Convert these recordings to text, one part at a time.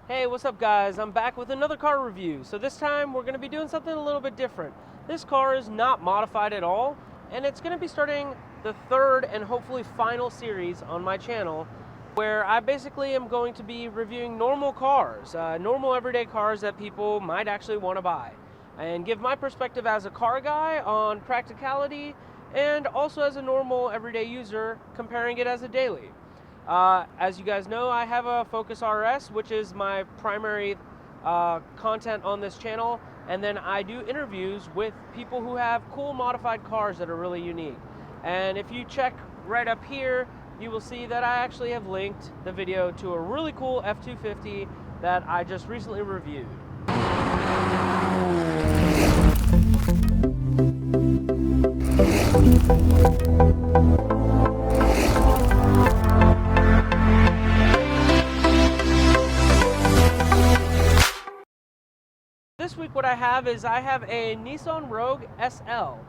Hey, what's up guys? I'm back with another car review. So this time we're going to be doing something a little bit different. This car is not modified at all, and it's going to be starting the third and hopefully final series on my channel where I basically am going to be reviewing normal cars, normal everyday cars that people might actually want to buy, and give my perspective as a car guy on practicality and also as a normal everyday user comparing it as a daily. As you guys know, I have a Focus RS, which is my primary content on this channel, and then I do interviews with people who have cool modified cars that are really unique. And if you check right up here, you will see that I actually have linked the video to a really cool F-250 that I just recently reviewed. This week what I have is I have a Nissan Rogue SL.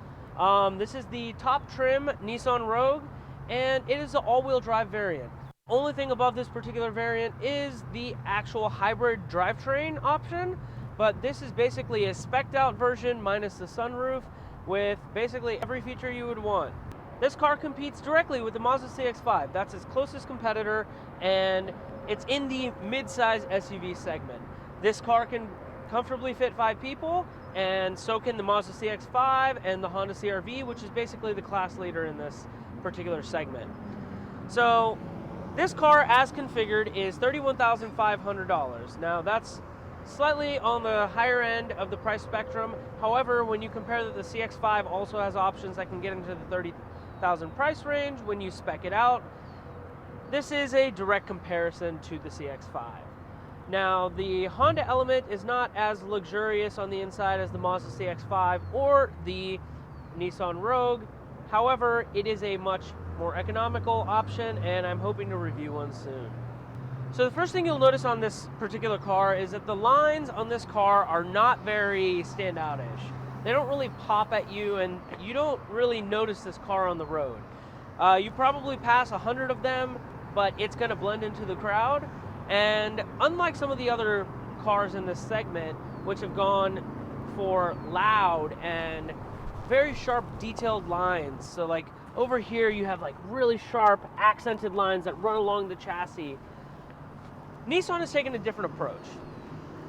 This is the top trim Nissan Rogue, and it is the all-wheel drive variant. Only thing above this particular variant is the actual hybrid drivetrain option, but this is basically a spec'd out version minus the sunroof with basically every feature you would want. This car competes directly with the Mazda CX-5. That's its closest competitor, and it's in the mid-size SUV segment. This car can comfortably fit 5 people, and so can the Mazda CX-5 and the Honda CR-V, which is basically the class leader in this particular segment. So this car, as configured, is $31,500. Now that's slightly on the higher end of the price spectrum. However, when you compare that the CX-5 also has options that can get into the $30,000 price range when you spec it out, this is a direct comparison to the CX-5. Now, the Honda Element is not as luxurious on the inside as the Mazda CX-5 or the Nissan Rogue. However, it is a much more economical option, and I'm hoping to review one soon. So the first thing you'll notice on this particular car is that the lines on this car are not very standout-ish. They don't really pop at you, and you don't really notice this car on the road. You probably pass 100 of them, but it's going to blend into the crowd. And unlike some of the other cars in this segment, which have gone for loud and very sharp detailed lines, so like over here you have like really sharp accented lines that run along the chassis, Nissan has taken a different approach.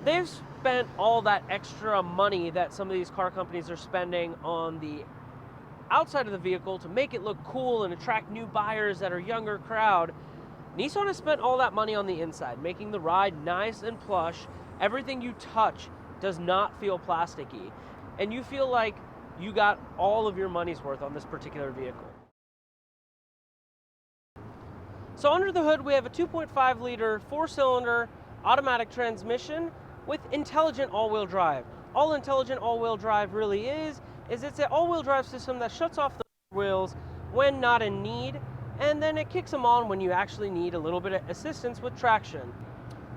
They've spent all that extra money that some of these car companies are spending on the outside of the vehicle to make it look cool and attract new buyers that are younger crowd. Nissan has spent all that money on the inside, making the ride nice and plush. Everything you touch does not feel plasticky, and you feel like you got all of your money's worth on this particular vehicle. So under the hood, we have a 2.5 liter 4-cylinder automatic transmission with intelligent all-wheel drive. All intelligent all-wheel drive really is it's an all-wheel drive system that shuts off the wheels when not in need, and then it kicks them on when you actually need a little bit of assistance with traction.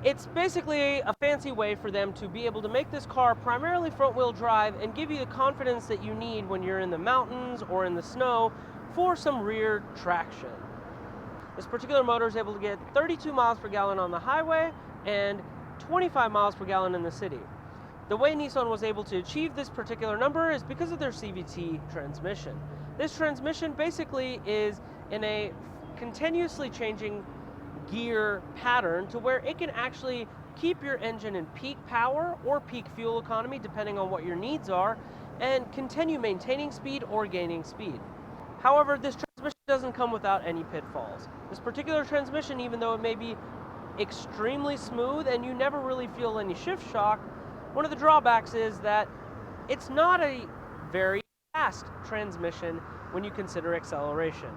It's basically a fancy way for them to be able to make this car primarily front-wheel drive and give you the confidence that you need when you're in the mountains or in the snow for some rear traction. This particular motor is able to get 32 miles per gallon on the highway and 25 miles per gallon in the city. The way Nissan was able to achieve this particular number is because of their CVT transmission. This transmission basically is in a continuously changing gear pattern to where it can actually keep your engine in peak power or peak fuel economy depending on what your needs are, and continue maintaining speed or gaining speed. However, this transmission doesn't come without any pitfalls. This particular transmission, even though it may be extremely smooth and you never really feel any shift shock, one of the drawbacks is that it's not a very fast transmission when you consider acceleration.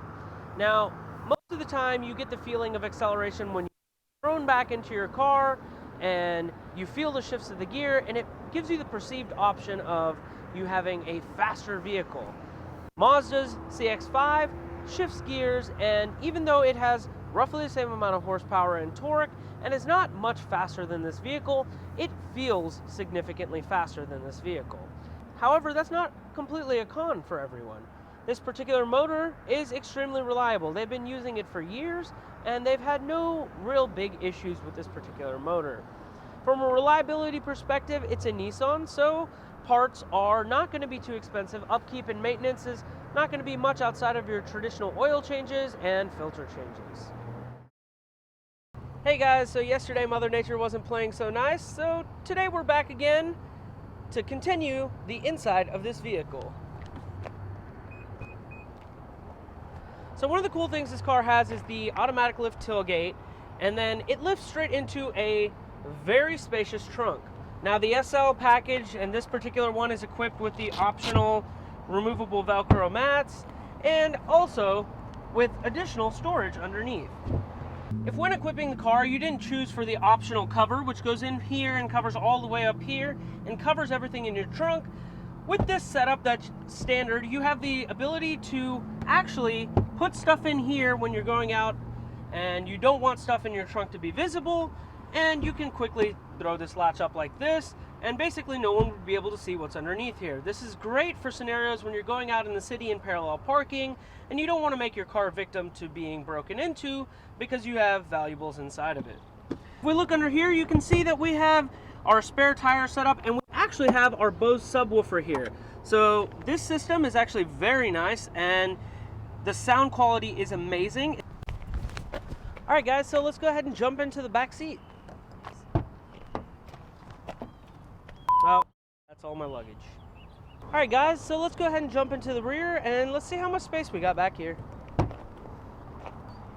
Now, most of the time you get the feeling of acceleration when you're thrown back into your car and you feel the shifts of the gear, and it gives you the perceived option of you having a faster vehicle. Mazda's CX-5 shifts gears, and even though it has roughly the same amount of horsepower and torque and is not much faster than this vehicle, it feels significantly faster than this vehicle. However, that's not completely a con for everyone. This particular motor is extremely reliable. They've been using it for years, and they've had no real big issues with this particular motor. From a reliability perspective, it's a Nissan, so parts are not going to be too expensive. Upkeep and maintenance is not going to be much outside of your traditional oil changes and filter changes. Hey guys, so yesterday Mother Nature wasn't playing so nice, so today we're back again to continue the inside of this vehicle. So one of the cool things this car has is the automatic lift tailgate, and then it lifts straight into a very spacious trunk. Now the SL package and this particular one is equipped with the optional removable Velcro mats and also with additional storage underneath. If when equipping the car you didn't choose for the optional cover, which goes in here and covers all the way up here and covers everything in your trunk, with this setup that's standard, you have the ability to actually put stuff in here when you're going out and you don't want stuff in your trunk to be visible, and you can quickly throw this latch up like this and basically no one would be able to see what's underneath here. This is great for scenarios when you're going out in the city in parallel parking and you don't want to make your car victim to being broken into because you have valuables inside of it. If we look under here, you can see that we have our spare tire set up and we actually have our Bose subwoofer here. So this system is actually very nice and the sound quality is amazing. All right guys, so let's go ahead and jump into the back seat. Oh, that's all my luggage. All right guys, so let's go ahead and jump into the rear and let's see how much space we got back here.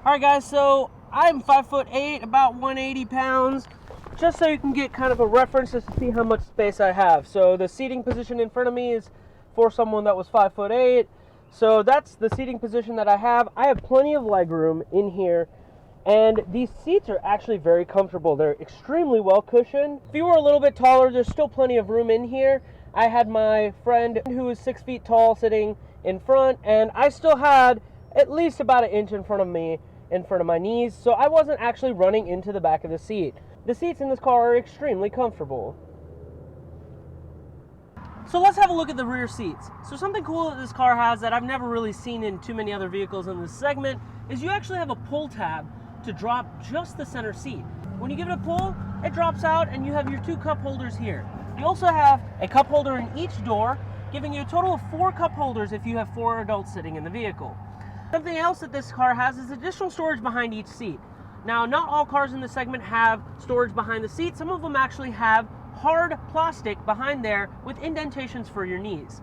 All right guys, so I'm 5'8", about 180 pounds, just so you can get kind of a reference to see how much space I have. So the seating position in front of me is for someone that was 5'8", so that's the seating position that I have. I have plenty of legroom in here. And these seats are actually very comfortable. They're extremely well cushioned. If you were a little bit taller, there's still plenty of room in here. I had my friend who is 6 feet tall sitting in front, and I still had at least about an inch in front of me, in front of my knees, so I wasn't actually running into the back of the seat. The seats in this car are extremely comfortable. So let's have a look at the rear seats. So something cool that this car has that I've never really seen in too many other vehicles in this segment is you actually have a pull tab to drop just the center seat. When you give it a pull, it drops out and you have your 2 cup holders here. You also have a cup holder in each door, giving you a total of 4 cup holders if you have 4 adults sitting in the vehicle. Something else that this car has is additional storage behind each seat. Now, not all cars in this segment have storage behind the seat. Some of them actually have hard plastic behind there with indentations for your knees.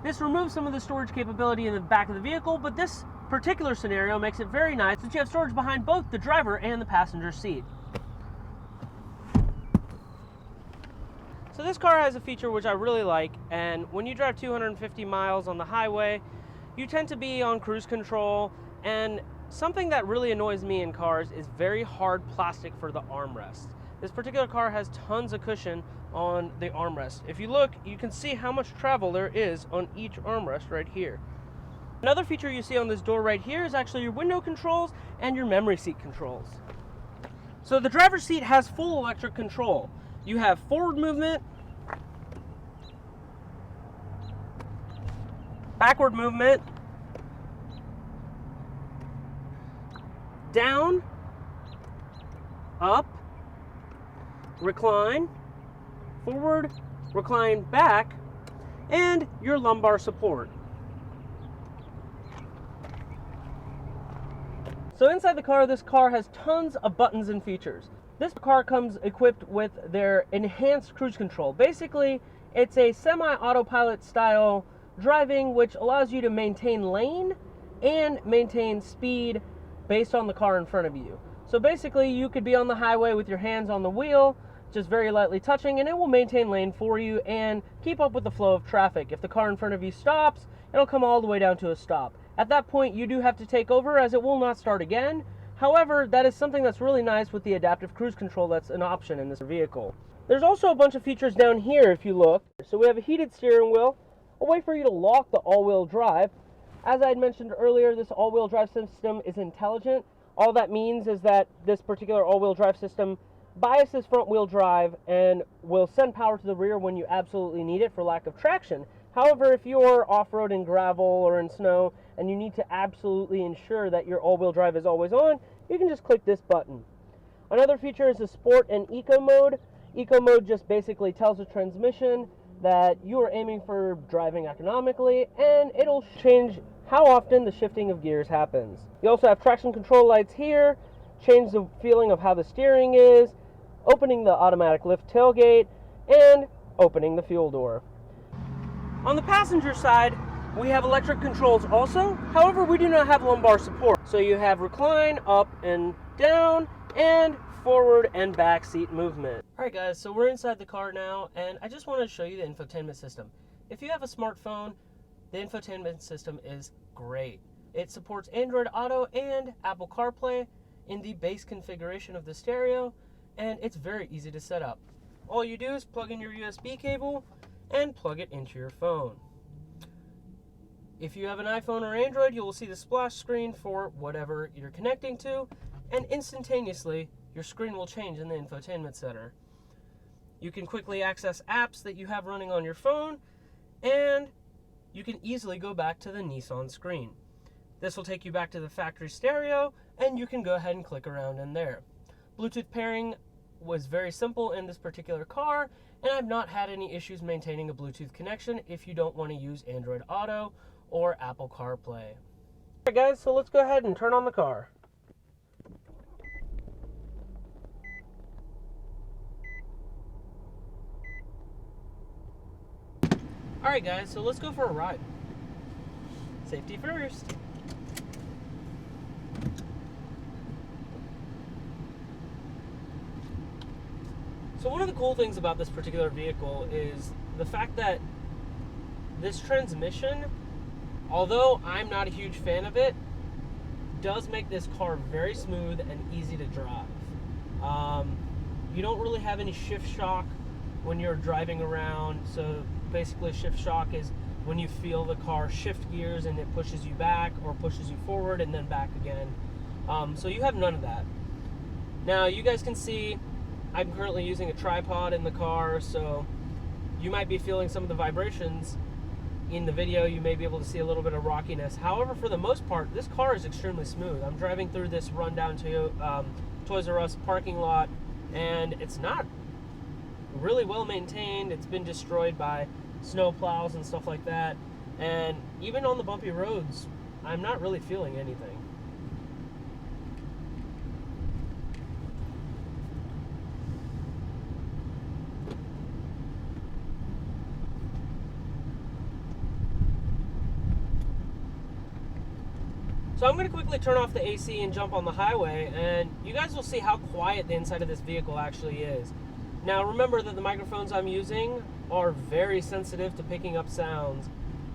This removes some of the storage capability in the back of the vehicle, but this particular scenario makes it very nice that you have storage behind both the driver and the passenger seat. So this car has a feature which I really like, and when you drive 250 miles on the highway, you tend to be on cruise control, and something that really annoys me in cars is very hard plastic for the armrest. This particular car has tons of cushion on the armrest. If you look, you can see how much travel there is on each armrest right here. Another feature you see on this door right here is actually your window controls and your memory seat controls. So the driver's seat has full electric control. You have forward movement, backward movement, down, up, recline, forward, recline back, and your lumbar support. So inside the car, this car has tons of buttons and features. This car comes equipped with their enhanced cruise control. Basically, it's a semi-autopilot style driving which allows you to maintain lane and maintain speed based on the car in front of you. So basically, you could be on the highway with your hands on the wheel, just very lightly touching, and it will maintain lane for you and keep up with the flow of traffic. If the car in front of you stops, it'll come all the way down to a stop. At that point, you do have to take over as it will not start again. However, that is something that's really nice with the adaptive cruise control that's an option in this vehicle. There's also a bunch of features down here if you look. So we have a heated steering wheel, a way for you to lock the all-wheel drive. As I had mentioned earlier, this all-wheel drive system is intelligent. All that means is that this particular all-wheel drive system biases front-wheel drive and will send power to the rear when you absolutely need it for lack of traction. However, if you're off-road in gravel or in snow and you need to absolutely ensure that your all-wheel drive is always on, you can just click this button. Another feature is the Sport and Eco mode. Eco mode just basically tells the transmission that you are aiming for driving economically, and it'll change how often the shifting of gears happens. You also have traction control lights here, change the feeling of how the steering is, opening the automatic lift tailgate, and opening the fuel door. On the passenger side, we have electric controls also. However, we do not have lumbar support. So you have recline, up and down, and forward and back seat movement. Alright guys, so we're inside the car now, and I just wanted to show you the infotainment system. If you have a smartphone, the infotainment system is great. It supports Android Auto and Apple CarPlay in the base configuration of the stereo, and it's very easy to set up. All you do is plug in your USB cable and plug it into your phone. If you have an iPhone or Android, you will see the splash screen for whatever you're connecting to, and instantaneously your screen will change in the infotainment center. You can quickly access apps that you have running on your phone, and you can easily go back to the Nissan screen. This will take you back to the factory stereo, and you can go ahead and click around in there. Bluetooth pairing was very simple in this particular car, and I've not had any issues maintaining a Bluetooth connection if you don't want to use Android Auto or Apple CarPlay. Alright guys, so let's go ahead and turn on the car. Alright guys, so let's go for a ride. Safety first. So one of the cool things about this particular vehicle is the fact that this transmission, although I'm not a huge fan of it, does make this car very smooth and easy to drive. You don't really have any shift shock when you're driving around. So basically shift shock is when you feel the car shift gears and it pushes you back or pushes you forward and then back again. So you have none of that. Now you guys can see I'm currently using a tripod in the car, so you might be feeling some of the vibrations in the video. You may be able to see a little bit of rockiness. However, for the most part, this car is extremely smooth. I'm driving through this rundown Toys R Us parking lot, and it's not really well maintained. It's been destroyed by snow plows and stuff like that, and even on the bumpy roads, I'm not really feeling anything. So I'm going to quickly turn off the AC and jump on the highway, and you guys will see how quiet the inside of this vehicle actually is. Now remember that the microphones I'm using are very sensitive to picking up sounds,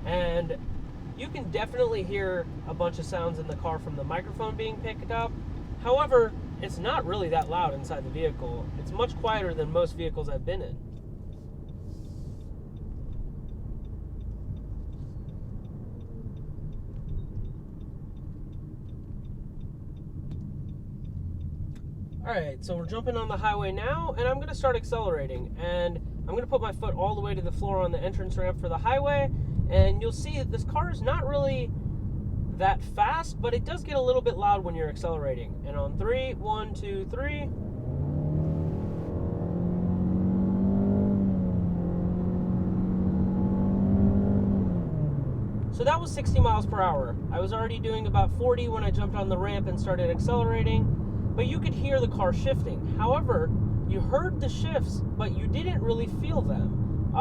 and you can definitely hear a bunch of sounds in the car from the microphone being picked up. However, it's not really that loud inside the vehicle. It's much quieter than most vehicles I've been in. Alright, so we're jumping on the highway now, and I'm going to start accelerating, and I'm going to put my foot all the way to the floor on the entrance ramp for the highway, and you'll see that this car is not really that fast, but it does get a little bit loud when you're accelerating. And on 3, 1, 2, 3. So that was 60 miles per hour. I was already doing about 40 when I jumped on the ramp and started accelerating. But you could hear the car shifting. However, you heard the shifts, but you didn't really feel them.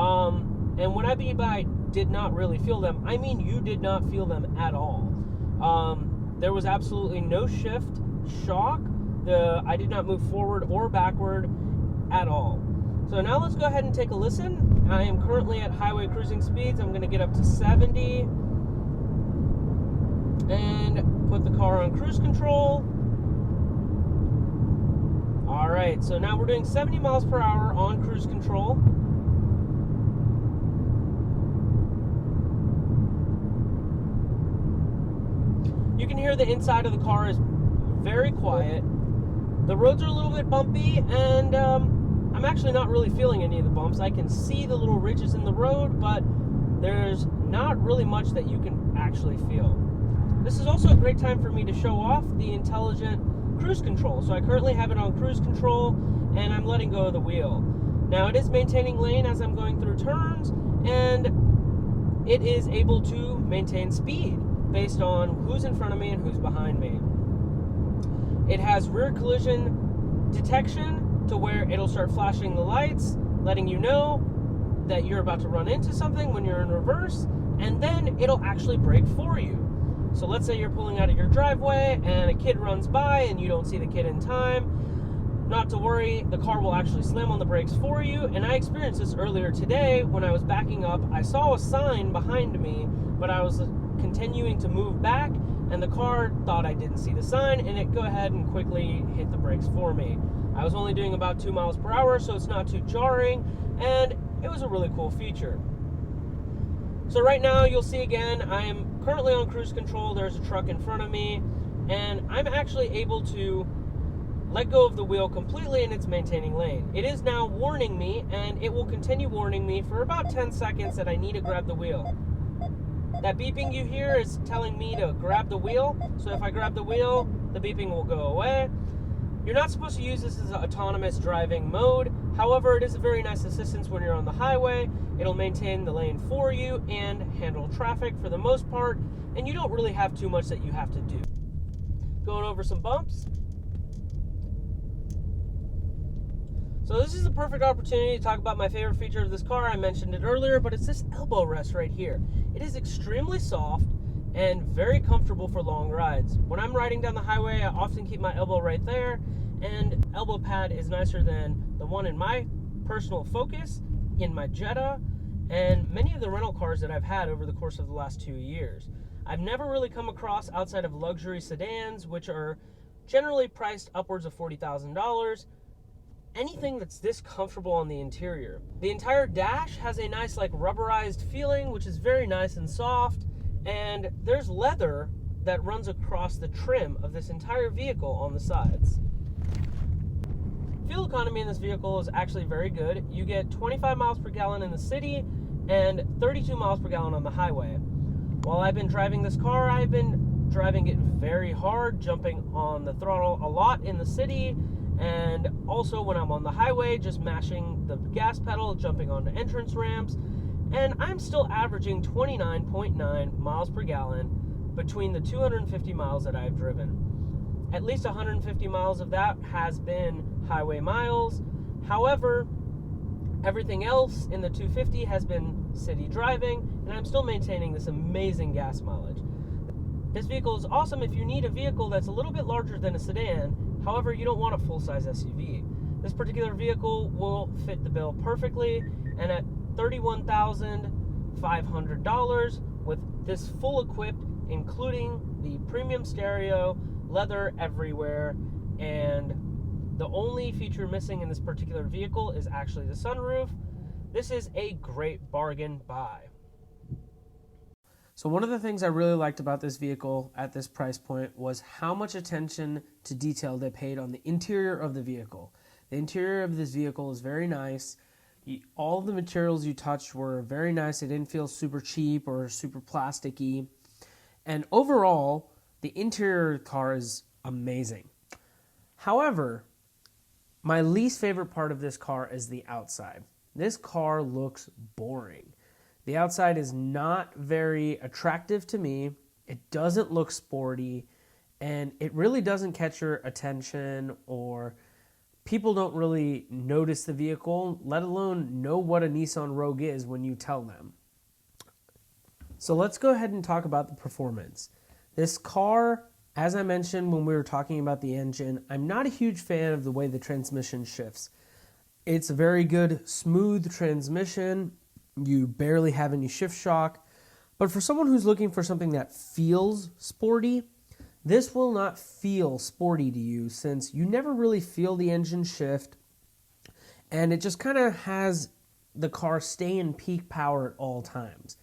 And when I mean by did not really feel them, I mean you did not feel them at all. There was absolutely no shift shock. I did not move forward or backward at all. So now let's go ahead and take a listen. I am currently at highway cruising speeds. I'm going to get up to 70 and put the car on cruise control. Alright, so now we're doing 70 miles per hour on cruise control. You can hear the inside of the car is very quiet. The roads are a little bit bumpy, and I'm actually not really feeling any of the bumps. I can see the little ridges in the road, but there's not really much that you can actually feel. This is also a great time for me to show off the intelligent cruise control. So I currently have it on cruise control, and I'm letting go of the wheel. Now it is maintaining lane as I'm going through turns, and it is able to maintain speed based on who's in front of me and who's behind me. It has rear collision detection to where it'll start flashing the lights, letting you know that you're about to run into something when you're in reverse, and then it'll actually brake for you. So let's say you're pulling out of your driveway and a kid runs by and you don't see the kid in time. Not to worry, the car will actually slam on the brakes for you. And I experienced this earlier today when I was backing up. I saw a sign behind me, but I was continuing to move back, and the car thought I didn't see the sign, and it go ahead and quickly hit the brakes for me. I was only doing about 2 miles per hour, so it's not too jarring, and it was a really cool feature. So right now, you'll see again, I am currently on cruise control. There's a truck in front of me, and I'm actually able to let go of the wheel completely, and it's maintaining lane. It is now warning me, and it will continue warning me for about 10 seconds that I need to grab the wheel. That beeping you hear is telling me to grab the wheel. So if I grab the wheel, the beeping will go away. You're not supposed to use this as an autonomous driving mode. However, it is a very nice assistance when you're on the highway. It'll maintain the lane for you and handle traffic for the most part, and you don't really have too much that you have to do. Going over some bumps. So this is a perfect opportunity to talk about my favorite feature of this car. I mentioned it earlier, but it's this elbow rest right here. It is extremely soft and very comfortable for long rides. When I'm riding down the highway, I often keep my elbow right there, and elbow pad is nicer than the one in my personal Focus, in my Jetta, and many of the rental cars that I've had over the course of the last 2 years. I've never really come across, outside of luxury sedans, which are generally priced upwards of $40,000, anything that's this comfortable on the interior. The entire dash has a nice rubberized feeling, which is very nice and soft, and there's leather that runs across the trim of this entire vehicle on the sides. Fuel economy in this vehicle is actually very good. You get 25 miles per gallon in the city and 32 miles per gallon on the highway. While I've been driving this car, I've been driving it very hard, jumping on the throttle a lot in the city, and also when I'm on the highway, just mashing the gas pedal, jumping onto entrance ramps, and I'm still averaging 29.9 miles per gallon between the 250 miles that I've driven. At least 150 miles of that has been highway miles. However, everything else in the 250 has been city driving, and I'm still maintaining this amazing gas mileage. This vehicle is awesome if you need a vehicle that's a little bit larger than a sedan. However, you don't want a full-size SUV. This particular vehicle will fit the bill perfectly, and at $31,500 with this full equipped, including the premium stereo, leather everywhere, and the only feature missing in this particular vehicle is actually the sunroof. This is a great bargain buy. So one of the things I really liked about this vehicle at this price point was how much attention to detail they paid on the interior of the vehicle. The interior of this vehicle is very nice. All the materials you touched were very nice. It didn't feel super cheap or super plasticky. And overall, the interior of the car is amazing. However, my least favorite part of this car is the outside. This car looks boring. The outside is not very attractive to me. It doesn't look sporty, and it really doesn't catch your attention, or people don't really notice the vehicle, let alone know what a Nissan Rogue is when you tell them. So let's go ahead and talk about the performance. This car, as I mentioned when we were talking about the engine, I'm not a huge fan of the way the transmission shifts. It's a very good, smooth transmission. You barely have any shift shock. But for someone who's looking for something that feels sporty, this will not feel sporty to you, since you never really feel the engine shift, and it just kind of has the car stay in peak power at all times.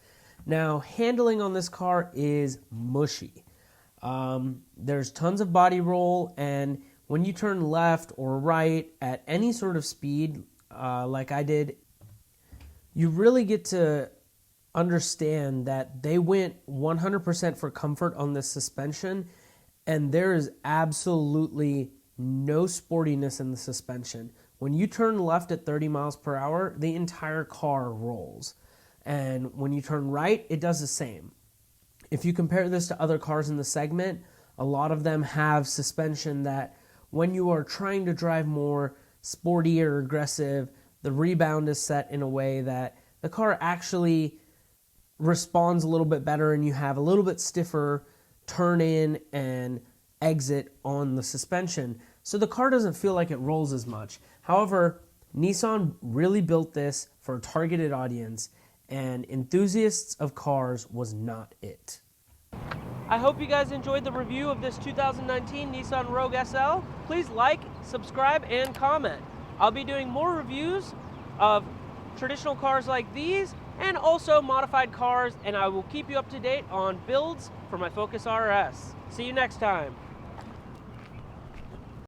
Now, handling on this car is mushy. There's tons of body roll, and when you turn left or right at any sort of speed, like I did, you really get to understand that they went 100% for comfort on this suspension, And there is absolutely no sportiness in the suspension. When you turn left at 30 miles per hour, the entire car rolls. And when you turn right, it does the same. If you compare this to other cars in the segment, a lot of them have suspension that when you are trying to drive more sporty or aggressive, the rebound is set in a way that the car actually responds a little bit better and you have a little bit stiffer turn in and exit on the suspension. So the car doesn't feel like it rolls as much. However, Nissan really built this for a targeted audience, and enthusiasts of cars was not it. I hope you guys enjoyed the review of this 2019 Nissan Rogue SL. Please like, subscribe, and comment. I'll be doing more reviews of traditional cars like these and also modified cars, and I will keep you up to date on builds for my Focus RS. See you next time.